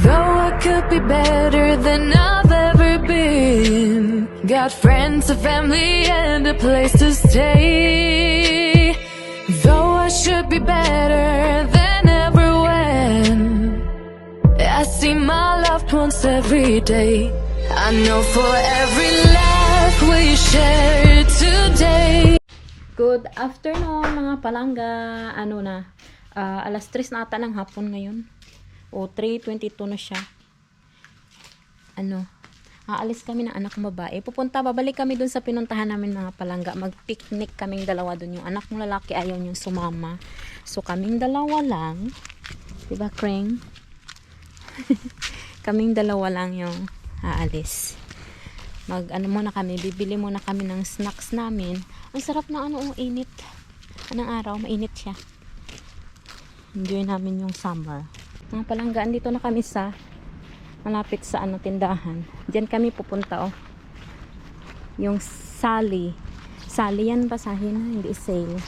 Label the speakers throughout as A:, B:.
A: Though I could be better than I've ever been. Got friends, a family, and a place to stay. Though I should be better than ever when I see my loved ones every day. I know for every laugh we share today.
B: Good afternoon mga palangga. Ano na? Alas 3 na ata ng hapon ngayon. O 3:22 na siya. Aalis kami ng anak kong babae. Babalik kami dun sa pinuntahan namin mga palangga. Mag-picnic kaming dalawa dun. Yung anak kong lalaki ayaw niyang sumama. So kaming dalawa lang. Diba, Kreng? Kaming dalawa lang yung aalis. Muna kami, bibili muna kami ng snacks namin. Ang sarap na init. Anong araw, mainit siya. Enjoy namin yung summer. Mga palanggaan, dito na kami sa malapit sa tindahan. Diyan kami pupunta Yung Sally. Sally yan basahin, hindi sale.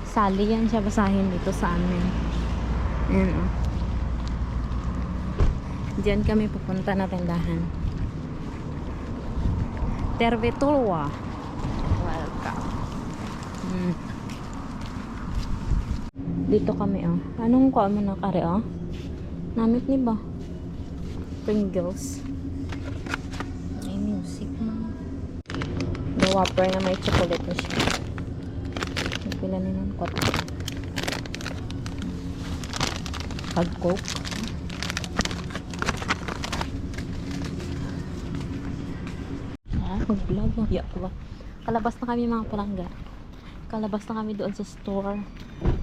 B: Sally yan siya basahin dito sa amin. Ayan Diyan kami pupunta na tindahan. Tervetuloa. Welcome. Dito kami Anong kuha mo na kare Namit ni ba? Pringles. May music mo. The Whopper na may chocolate na siya. Nagpila na nun kot. Pag Coke. Mag-vlog ba? Kalabas na kami mga palangga. Kalabas na kami doon sa store.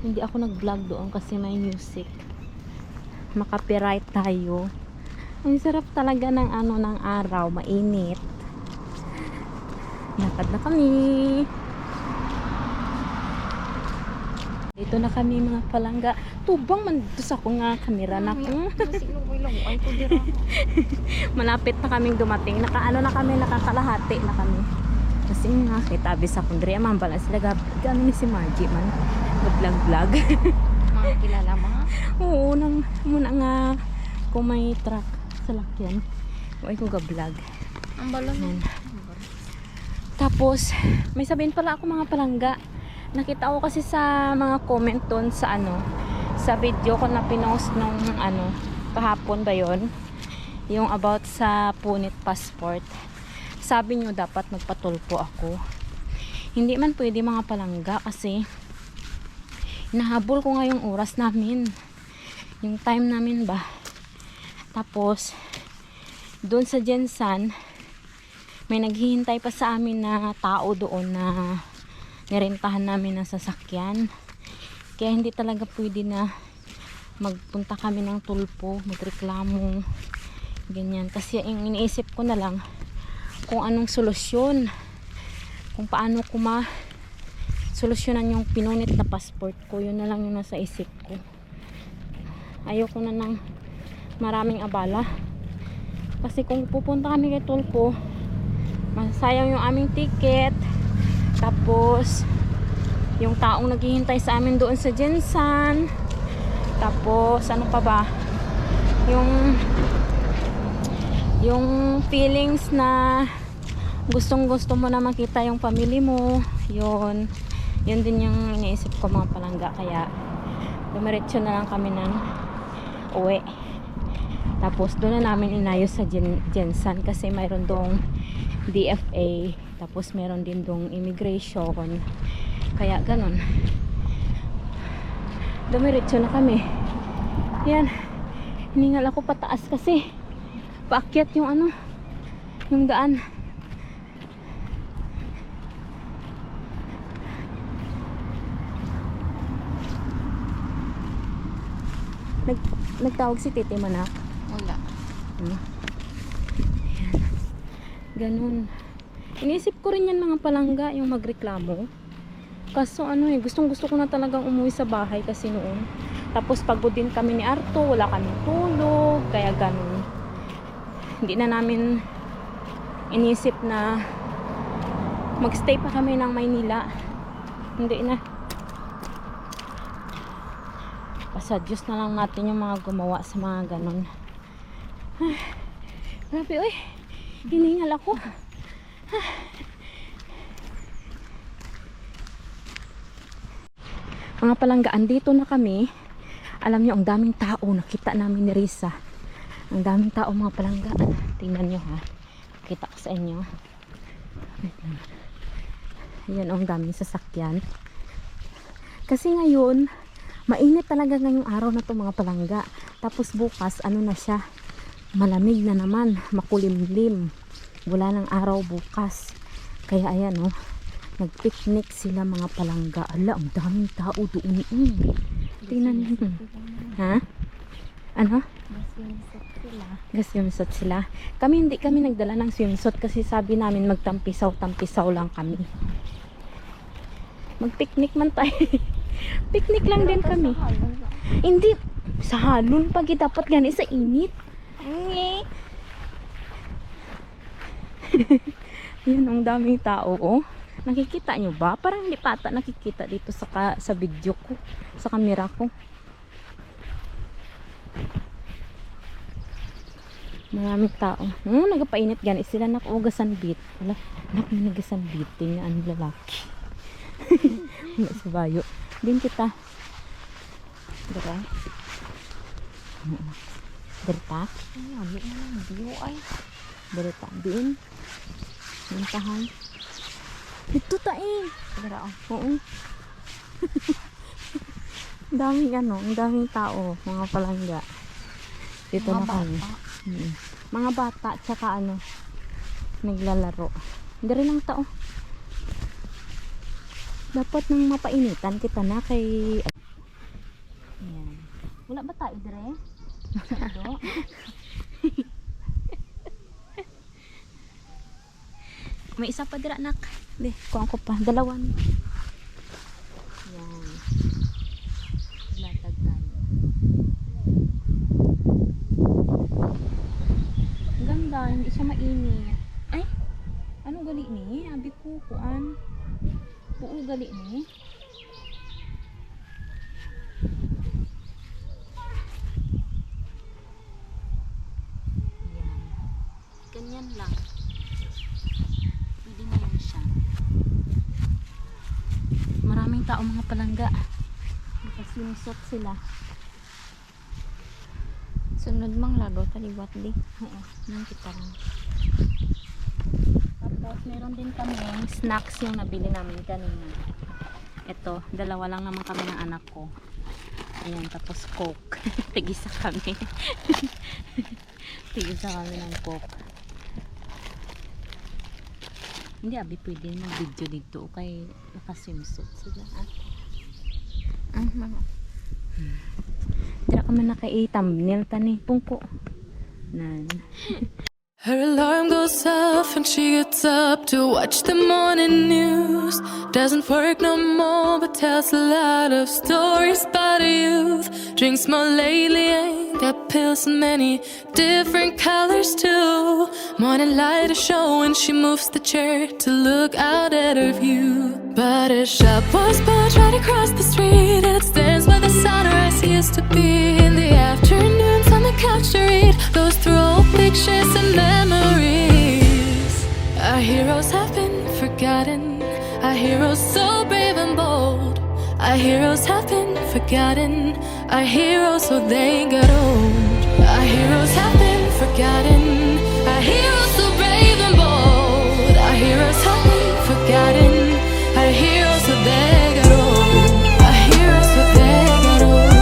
B: Hindi ako nag-vlog doon kasi may music. Makapiright tayo. Ang sarap talaga ng ng araw, mainit. Lakad na kami. Dito na kami mga palangga. Tubang man dito sa akong kamera na malapit na kaming dumating. Na kami, nakakalahati na kami. Kasi nakita sa akong diri man bala sila gano'n ni si Margie man. Vlog.
C: Mga kilala mga?
B: Oo, muna nga kung may truck sa lakyan. Huwag ko ga-vlog.
C: Ang balon.
B: Tapos, may sabihin pala ako mga palangga. Nakita ko kasi sa mga comment doon sa sa video ko na pinost nung kahapon ba yon, yung about sa punit passport. Sabi nyo dapat magpatulpo ako. Hindi man pwede mga palangga kasi hinahabol ko nga yung oras namin, yung time namin ba. Tapos doon sa Jensan may naghihintay pa sa amin na tao doon na nirentahan namin ng sasakyan. Kaya hindi talaga pwede na magpunta kami ng tulpo, magreklamo, ganyan. Kasi yung iniisip ko na lang kung anong solusyon, kung paano ko solusyonan yung pinunit na passport ko. Yun na lang yung nasa isip ko. Ayoko na ng maraming abala. Kasi kung pupunta kami kay tulpo, masayang yung aming ticket. Tapos yung taong naghihintay sa amin doon sa Jensan. Tapos ano pa ba, yung feelings na gustong gusto mo na makita yung family mo, yun din yung iniisip ko mga palangga. Kaya dumiretso na lang kami ng uwi. Tapos doon na namin inayos sa Jensan kasi mayroon dong DFA, tapos meron din dong immigration. Kaya ganun, dumiretso na kami. Yan, hiningal ako pataas kasi paakyat yung yung daan. Nagtawag si Titi mo na?
C: Wala.
B: Ayan. Ganun. Inisip ko rin yan mga palangga, yung magreklamo. Kaso gustong gusto ko na talagang umuwi sa bahay kasi noon. Tapos pagod din kami ni Arto, wala kaming tulog, kaya ganun. Hindi na namin inisip na magstay pa kami ng Maynila. Hindi na. Pasadyos na lang natin yung mga gumawa sa mga ganon. Grabe, oy. Hiningal ako. Mga palanggaan, dito na kami. Alam nyo, ang daming tao. Nakita namin ni Risa. Ang daming tao, mga palanggaan. Tingnan nyo ha. Kita ko sa inyo. Wait lang. Ayan, ang daming sasakyan. Kasi ngayon, mainit talaga ngayong araw na to, mga palangga. Tapos bukas, ano na siya? Malamig na naman. Makulimlim. Wala ng araw bukas. Kaya ayan, oh. Nag-picnic sila, mga palangga. Ala, ang daming tao doon. Tingnan nyo. Ha? Ano? Swimsuit sila. Kami hindi kami nagdala ng swimsuit kasi sabi namin magtampisaw-tampisaw lang kami. Mag-picnic man tayo. Picnic lang din kami. Hindi. Sa halon pag dapat gani sa init. Yan, ang daming tao, oh. Nakikita nyo ba? Parang hindi pa ata nakikita dito sa video ko, sa camera ko. Maraming tao. Nagapainit gani sila, nakuugasan bit. Wala, nakuugasan bit. Tingnan ang lalaki. Wala sa bayo. Din kita. Dara. Derta. Derta. Din. Mintahan. Dito tayo. Oo. Ang daming tao, mga palangga. Dito na kami. Mga bata, tsaka naglalaro. Hindi rin lang tao. Dapat nang mapainitan kita na kay... Ayan. Wala ba tayo dire? Masyado? May isa pa dira, anak. Di, kuhaan ko pa. Dalawan. Yan. Latag tayo. Ang ganda. Hindi siya mainit. Ay! Anong gali ni? Abi ko, kuhaan. Buo gali ni. Yan. Ganyan lang. Maraming tao, mga palangga. Nakaswimsuit sila.
C: Sunod mang lado, taliwat di.
B: Oo, nang kita lang. Tapos meron din kami snacks yung nabili namin kanina. Ito, dalawa lang naman kami ng anak ko. Ayan, tapos Coke. Tigisa kami. Tigisa kami ng Coke. Hindi, abi pwede mag-video dito kay nakaswimsuit sila. Dira ka man naka-thumbnail tani pungko. Nan.
A: Her alarm goes off and she gets up to watch the morning news. Doesn't work no more but tells a lot of stories about her youth. Drinks more lately, ain't got pills in many different colors too. Morning light is showing, she moves the chair to look out at her view. But her shop was built right across the street, and it stands where the sunrise used to be. In the afternoons on the couch to read, goes through old pictures and memories. Our heroes have been forgotten, our heroes so brave and bold. Our heroes have been forgotten, our heroes so they got old. Our heroes have been forgotten, our heroes so brave and bold. Our heroes have been forgotten, our heroes so they got old. Our heroes so they got old.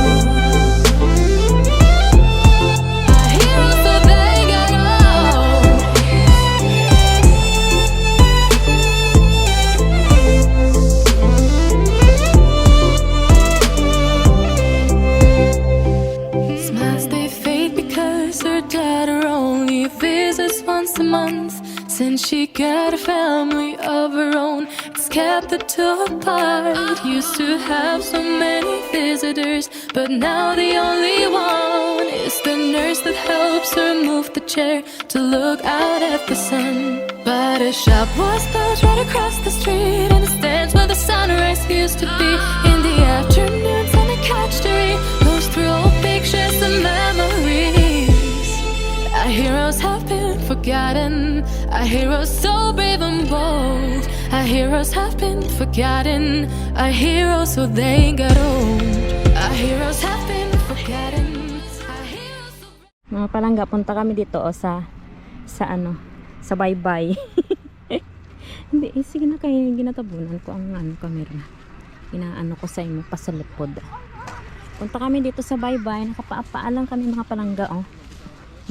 A: Our heroes so they got old. Smiles they fade because her daughter only visits once a month. Since she got a family of her own, it's kept the two apart. Used to have so many visitors, but now the only one is the nurse that helps her move the chair to look out at the sun. But her shop was built right across the street, and it stands where the sunrise used to be. In the afternoons on the couch to read, goes share some memories. Our heroes have been forgotten. Our heroes so brave and bold. Our heroes have been forgotten. Our heroes so they got old. Our heroes have been forgotten. Our heroes so...
B: Mga palangga, punta kami dito sa ano, sa Baybay. Hindi, sige na kayo, ginatabunan ko ang camera. Inaano ko sa inyo, pasalipod. Punta kami dito sa Baybay, nakapaapalan kami mga palangga, oh.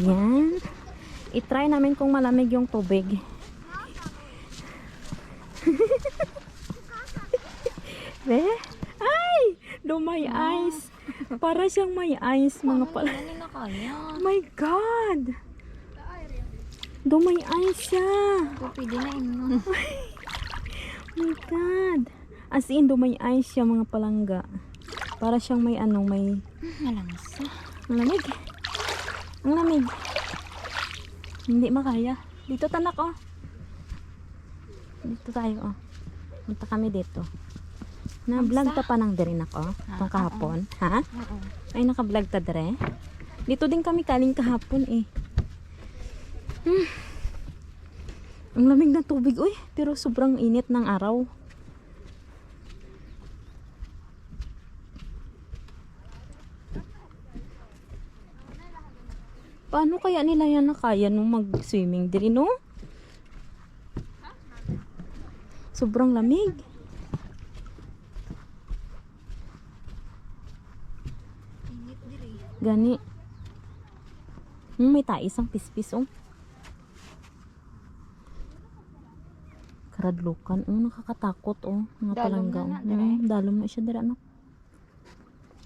B: Yan. I-try namin kung malamig yung tubig. Be? Ay! May ice. Para siyang may ice, mga palangga.
C: Ano na kaya?
B: My God! May ice siya.
C: Pwede na yun.
B: My God. As in, may ice siya, mga palangga. Para siyang may ano, may...
C: Malamsa.
B: Malamig. Ang lamig. Hindi makaya. Dito tanak, oh. Dito tayo, oh. Punta kami dito. Na-vlog ta pa ng dere ako, itong kahapon. Ha? Ay, naka-vlog ta dere. Dito din kami kaling kahapon, eh. Ang lamig ng tubig, uy. Pero sobrang init ng araw. Paano kaya nila yan nakaya nung mag-swimming diri, no? Sobrang lamig. Gani. May tais ang pispis, oh. Karadlukan, oh. Nakakatakot, oh. Mga
C: Dalom
B: palangga,
C: na
B: oh.
C: na, dire.
B: Dalom na siya, dira, no?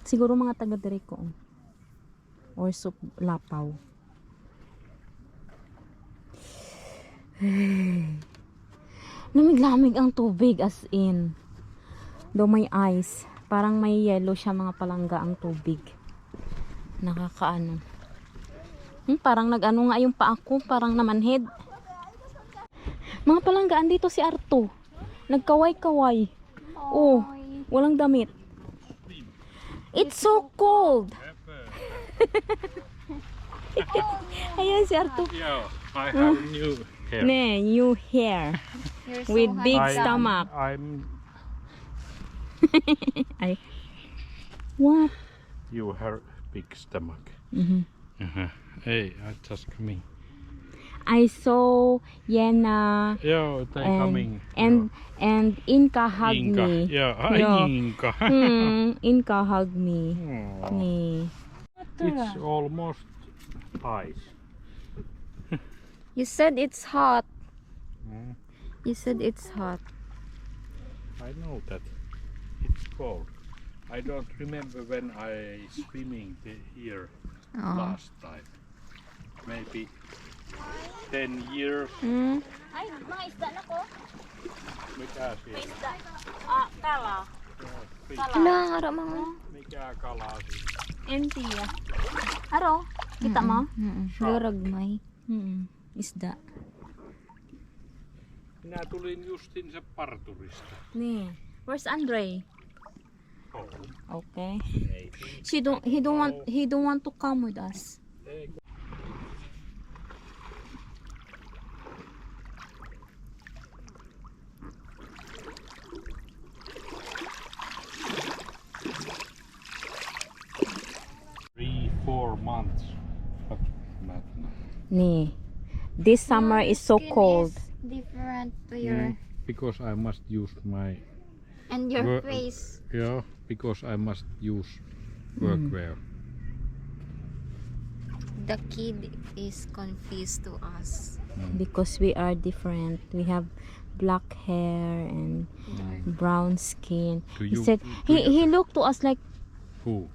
B: Siguro mga taga-diri ko, oh. Or soup, lapaw. Lamig-lamig ang tubig, as in. May ice. Parang may yellow siya, mga palangga, ang tubig. Nakakaano. Parang nag-ano nga yung paa ko. Parang namanhid. Mga palangga, andito si Arto. Nagkaway-kaway. Oh, walang damit. It's so cold. Ayan si Arto.
D: Yeah, I have new hair.
B: Ne, new hair.
C: You're so
B: With big
C: handsome.
B: stomach.
D: I'm
B: Ay. What?
D: you have big stomach.
B: Mhm.
D: Hey, I just coming.
B: I saw Yena
D: Yeah, they coming.
B: and Inka hug
D: Inka.
B: me.
D: Yeah,
B: Yeah.
D: Inka.
B: Inka hug me.
D: Oh,
B: Ni.
D: it's almost ice.
C: You said it's hot.
D: Mm,
C: You said it's hot.
D: I know that it's cold. I don't remember when I swimming here last time. Maybe 10 years.
B: Ay, mga isda na ko.
D: Mikä siellä?
B: Isda. Ah, kala.
C: Wala, harap mga.
D: Mikä kala siinä?
B: Empty ya. Aro, kita mo?
C: Luragmay.
B: Isda.
D: Minä tulin justinsa parturista.
B: Ni. Where's Andre?
D: Oh,
B: Okay.
D: ei.
B: He don't want to come with us.
D: Ei. Three, 4 months. But not now.
B: Ni. This summer is so cold.
C: Different to your
D: Because I must use my
C: and your
D: Wor-
C: face.
D: yeah. Because I must use workwear.
C: The kid is confused to us.
B: Because we are different. We have black hair and brown skin.
D: Do
B: He
D: you-
B: said
D: do you-
B: he looked to us like
D: Who?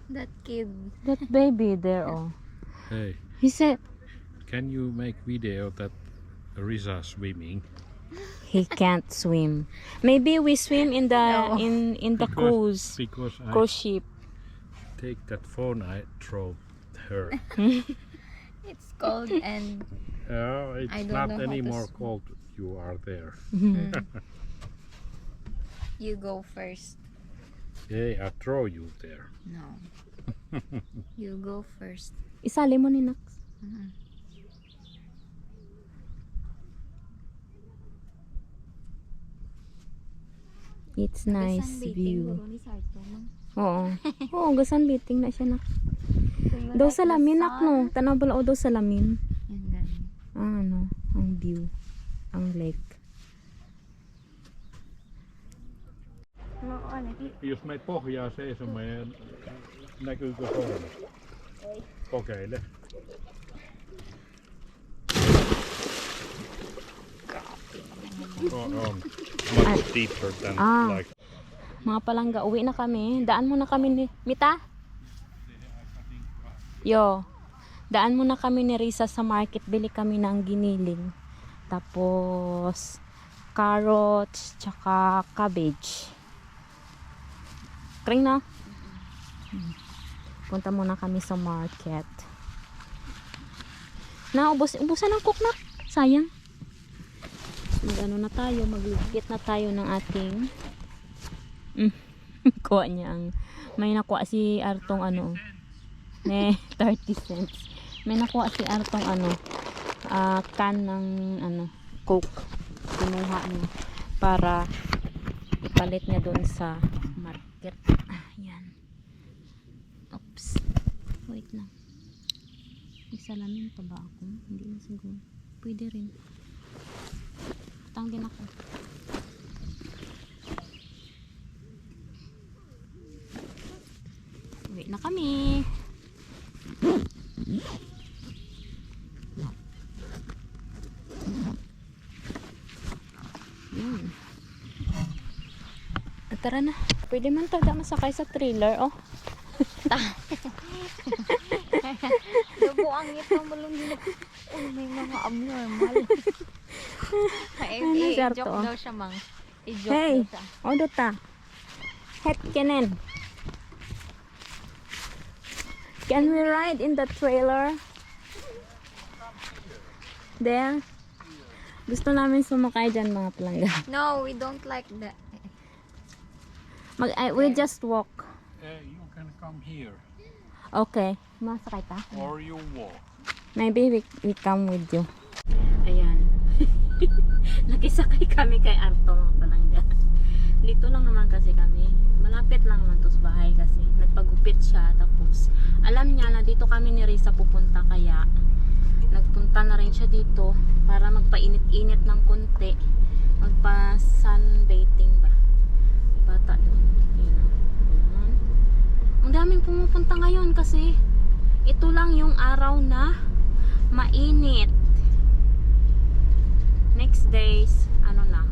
C: That kid.
B: that baby there. Oh,
D: Hey,
B: he said
D: can you make video that Risa swimming?
B: he can't swim. Maybe we swim in the in the cruise
D: Because I
B: cruise ship.
D: take that phone, I throw her.
C: It's cold and
D: It's
C: I don't
D: not
C: know how to
D: anymore
C: swim.
D: cold. You are there.
C: you go first.
D: Hey, I throw you there.
C: No. You go first.
B: Isali mo ni Nax.
C: Mm.
B: It's nice view.
C: Ni Sarto, mang.
B: Oo. Oo, gasan biting na siya nak. Daw sa lamin nak no. Tanaw bala o daw sa lamin.
C: Yan gani.
B: Ang ano, ang view. Ang lake.
D: Jos meet pohjaa seisomaan, näkyykö sormet? Kokeile. On much deeper than
B: Ah.
D: like.
B: Mga palangga, uwi na kami. Daan muna kami ni Mita. Yo. Daan muna kami ni Risa sa market. Bili kami ng giniling. Tapos carrots, tsaka cabbage. Kring na? Punta muna kami sa market. Ubusan ng cook na. Sayang. Mag-ano na tayo, magligit na tayo ng ating kuha niya ang may nakuha si Artong ano 30 cents. May nakuha si Artong ano can ng ano Coke. Kinuha niya para ipalit niya doon sa market. Ayan. Oops. Wait lang. May salamin pa ba ako? Hindi na siguro. Pwede rin. Utang din ako. Uwi na kami. Yun. Tara na. Pwede man tayo masakay sa trailer, oh.
C: Dugo ang itong malong din. May mga abnormal.
B: Sarto,
C: I-joke
B: oh.
C: daw siya, mang. I-joke
B: Hey,
C: daw siya.
B: odota. Het kenen. Can we ride in the trailer? There? Gusto namin sumakay dyan mga palangga.
C: No, we don't like that.
B: We just walk.
D: You can come here
B: Okay. Masakay ta?
D: or you walk.
B: Maybe we come with you. Ayan. Nakisakay kami kay Arto mga palangga. Dito lang naman kasi kami. Malapit lang naman to sa bahay kasi nagpagupit siya. Tapos alam niya na dito kami ni Risa pupunta kaya nagpunta na rin siya dito para magpainit-init ng konti. Magpa-sunbathing ba? Bata doon. Ayan. Ang daming pumupunta ngayon kasi ito lang yung araw na mainit. Next days, ano na,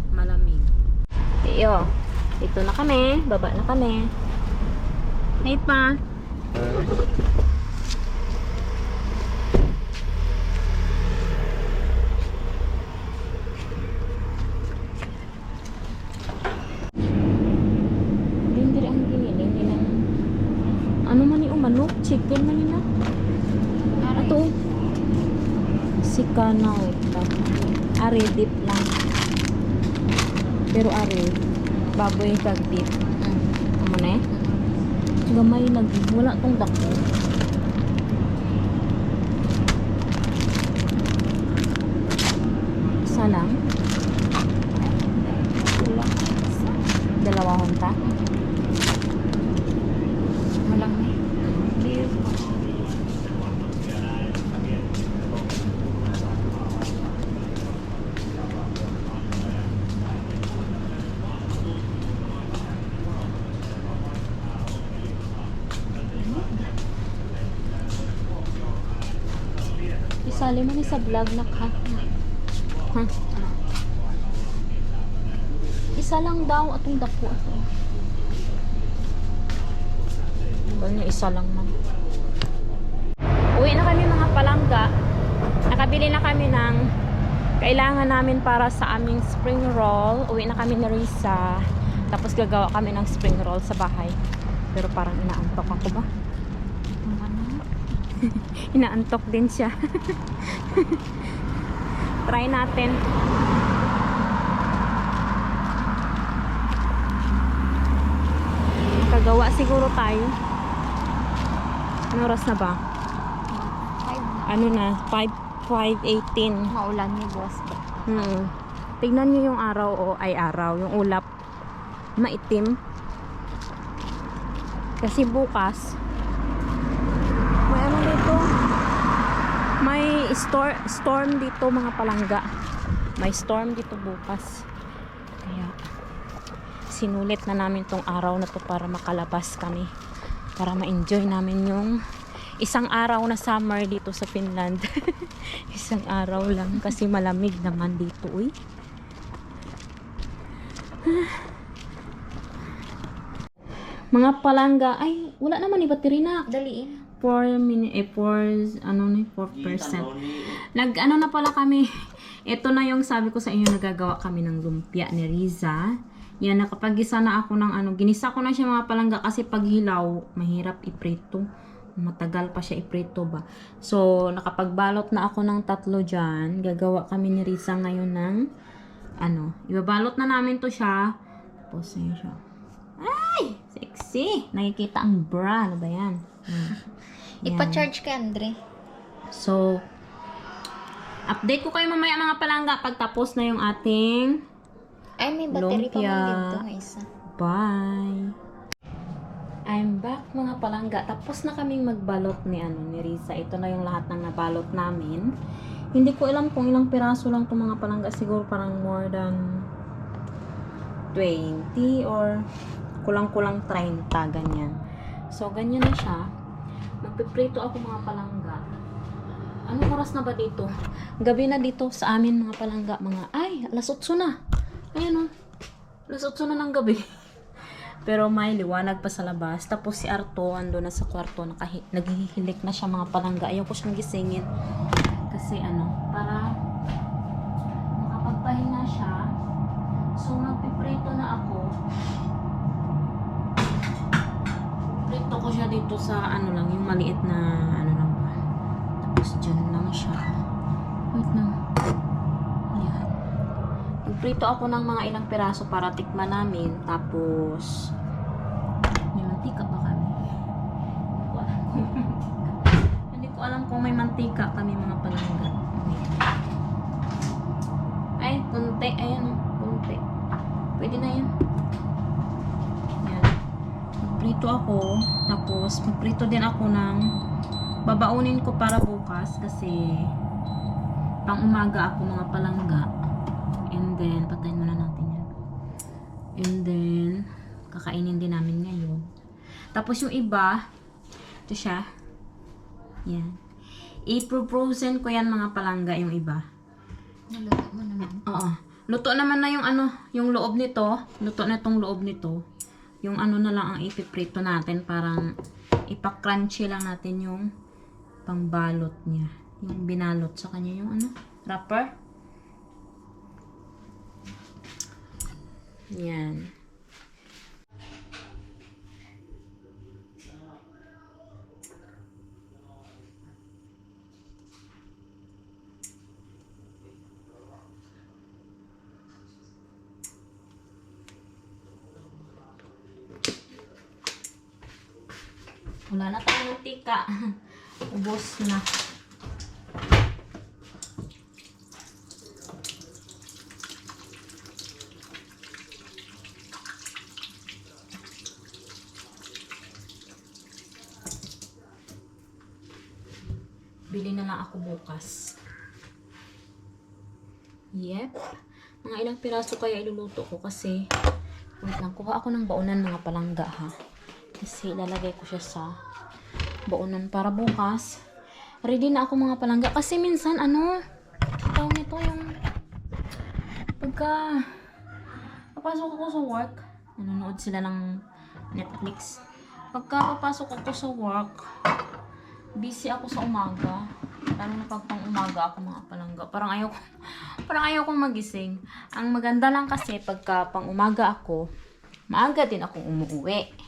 B: malamig. Iyo, ito na kami, baba na kami. Hey pa. Hindi ang giniling nila. Ano man yung manok, chicken man nila. Ato. Sikanaw ito. Ari dip lang. Pero ari baboy kag dip. Amo na eh. Gamay lagi. Wala tong dako. Isa lang. Dalawa hunta.
C: Malang eh.
B: Isali mo ni sa vlog na ka. Ha? Isa lang daw atong dako. Niya isa lang man. Uwi na kami mga palangga. Nakabili na kami ng kailangan namin para sa aming spring roll. Uwi na kami ni Risa. Tapos gagawa kami ng spring roll sa bahay. Pero parang inaantok ako ba? Inaantok din siya. Try natin. Makagawa siguro tayo. Ano oras na ba?
C: 5 na.
B: Ano na? 5:18.
C: Maulan ni boss.
B: Tignan nyo yung araw yung ulap. Maitim. Kasi bukas, may ano dito? May storm dito mga palangga. May storm dito bukas. Kaya, sinulit na namin tong araw na to para makalabas kami. Para ma-enjoy namin yung isang araw na summer dito sa Finland. Isang araw lang kasi malamig naman dito, uy. Mga palangga, ay wala naman ni battery na.
C: Daliin.
B: 4%. Ano na pala kami. Ito na yung sabi ko sa inyo, nagagawa kami ng lumpia ni Riza. Yan, nakapag-gisa na ako ng ginisa ko na siya mga palangga kasi pag hilaw, mahirap iprito. Matagal pa siya iprito ba. So, nakapagbalot na ako ng 3 dyan. Gagawa kami ni Riza ngayon ng ibabalot na namin to siya. Tapos yun siya. Ay! Sexy! Nakikita ang bra. Ano ba yan? Yan.
C: Ipa-charge kay Andre.
B: So, update ko kayo mamaya mga palangga pagtapos na yung ating
C: Ay, may battery pa
B: lumpia.
C: man dito na isa.
B: Bye! I'm back mga palangga. Tapos na kaming magbalot ni Riza. Ito na yung lahat ng nabalot namin. Hindi ko alam kung ilang piraso lang itong mga palangga. Siguro parang more than 20 or kulang-kulang 30, ganyan. So, ganyan na siya. Magpiprito ako mga palangga. Anong oras na ba dito? Gabi na dito sa amin mga palangga. Alas 8 na. Ayan o. Alas 8 na ng gabi. Pero may liwanag pa sa labas. Tapos si Arto, ando na sa kwarto. Naghihilik na siya mga palangga. Ayaw ko siyang gisingin. Kasi para makapagpahinga siya. So, magpiprito na ako. Prito ko siya dito sa lang, yung maliit na lang ba. Tapos dyan lang siya. Wait na. Ayan. Magprito ako ng mga ilang piraso para tikman namin. Tapos, may mantika ba kami? Hindi ko alam kung may mantika kami mga palangga. Ay, kunti. Ayan, kunti. Pwede na yan. Magprito ako, tapos magprito din ako ng babaunin ko para bukas kasi pang umaga ako mga palangga. And then, patayin muna natin yan. And then, kakainin din namin ngayon. Tapos yung iba, ito siya. Yan. I-frozen ko yan mga palangga yung iba.
C: Naluto mo naman.
B: Oo. Luto naman na yung yung loob nito. Luto na itong loob nito. Yung na lang ang ipiprito natin. Parang ipa-crunchy lang natin yung pangbalot niya. Yung binalot sa kanya yung wrapper. Yan. Wala na tayong mantika. Ubos na. Bili na lang ako bukas. Yep. Mga ilang piraso kaya iluluto ko kasi wait lang, kuha ako ng baunan mga palangga ha. Kasi ilalagay ko siya sa baunan para bukas. Ready na ako mga palangga. Kasi minsan tawag nito yung pagka papasok ako sa work, nanonood sila ng Netflix. Pagka papasok ako sa work, busy ako sa umaga. Lalo na pag pang umaga ako mga palangga. Parang ayaw kong magising. Ang maganda lang kasi pagka pang umaga ako, maaga din akong umuwi.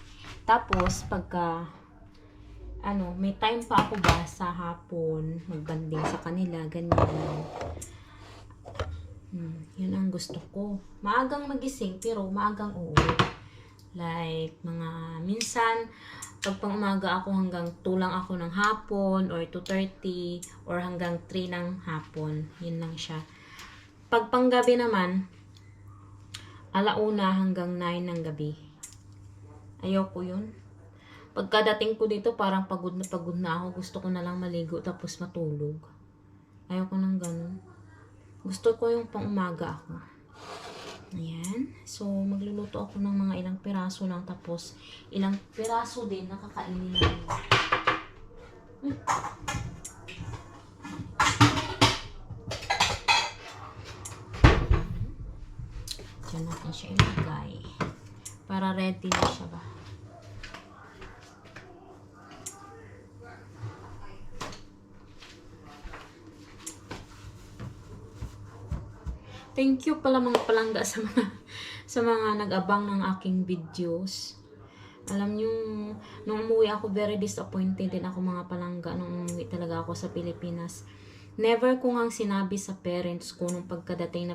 B: Tapos, pagka, may time pa ako ba sa hapon, magbanding sa kanila, ganyan. Yun ang gusto ko. Maagang magising, pero maagang uuwi. Like, minsan, Pag pang umaga ako hanggang 2 lang ako ng hapon or 2:30 or hanggang 3 ng hapon. Yun lang siya. Pag panggabi naman, 1:00 hanggang 9 ng gabi. Ayoko yun. Pagkadating ko dito, parang pagod na ako. Gusto ko na lang maligo tapos matulog. Ayoko nang ganun. Gusto ko yung pang umaga ako. Ayan. So, magluluto ako ng mga ilang piraso lang. Tapos, ilang piraso din nakakainin namin. Diyan natin siya ilagay. Para ready na siya ba. Thank you pala mga palangga sa mga nag-abang ng aking videos. Alam niyo, nung umuwi ako, very disappointed din ako mga palangga nung umuwi talaga ako sa Pilipinas. Never ko ngang sinabi sa parents ko nung pagkadating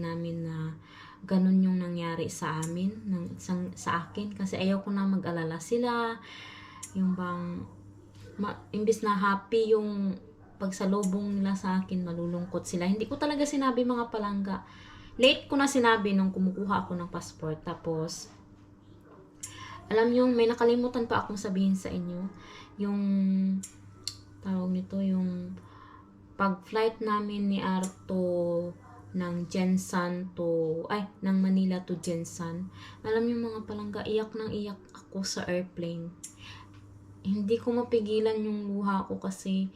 B: namin na ganun yung nangyari sa amin, sa akin. Kasi ayaw ko na mag-alala sila. Yung bang, imbis na happy yung pagsalubong nila sa akin, malulungkot sila. Hindi ko talaga sinabi mga palangga. Late ko na sinabi nung kumukuha ako ng passport. Tapos, alam nyo, may nakalimutan pa akong sabihin sa inyo. Yung, tawag nito, yung pag-flight namin ni Arto ng Manila to Jensan. Alam nyo mga palangga, iyak ako sa airplane. Hindi ko mapigilan yung luha ko kasi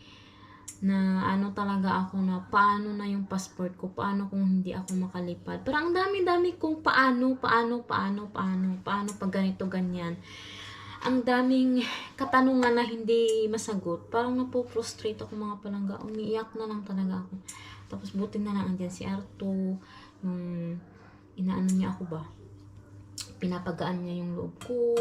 B: na talaga ako na paano na yung passport ko, paano kung hindi ako makalipad. Pero ang dami-dami kong paano pag ganito ganyan. Ang daming katanungan na hindi masagot. Parang napo-frustrate ako mga palangga. Umiiyak na lang talaga ako. Tapos buti na lang andyan si Arto, yung inaano niya ako ba? Pinapagaan niya yung loob ko.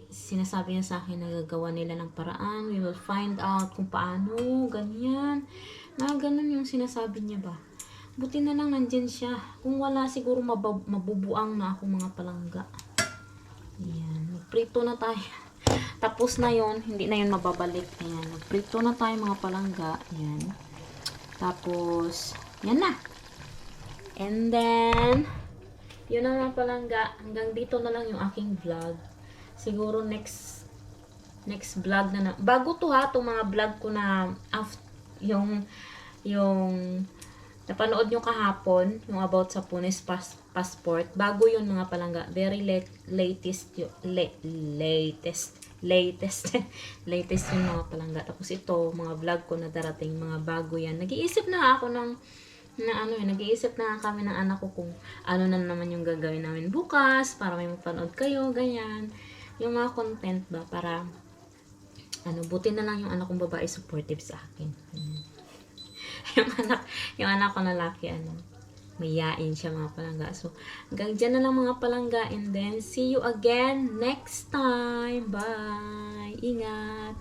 B: Sinasabi niya sa akin na gagawa nila ng paraan. We will find out kung paano, ganyan. Ganun yung sinasabi niya ba. Buti na lang nandyan siya. Kung wala, siguro mabubuang na ako mga palangga. Ayan. Magprito na tayo. Tapos na yon, hindi na yon mababalik. Ayan. Magprito na tayo mga palangga. Ayan. Tapos, yan na. And then, yun na mga palangga, hanggang dito na lang yung aking vlog. Siguro next vlog na bago to ha, itong mga vlog ko na yung napanood nyo kahapon, yung about sa Punis passport. Bago yun mga palangga. Very latest latest yung mga palangga. Tapos ito, mga vlog ko na darating, mga bago yan. Nag-iisip na ako nag-iisip na kami ng anak ko kung ano na naman yung gagawin namin bukas para may mapanood kayo, ganyan. Yung mga content ba para buti na lang yung anak kong babae supportive sa akin. yung anak ko na laki mayayain siya mga palangga. So, hanggang dyan na lang mga palangga and then see you again next time. Bye! Ingat!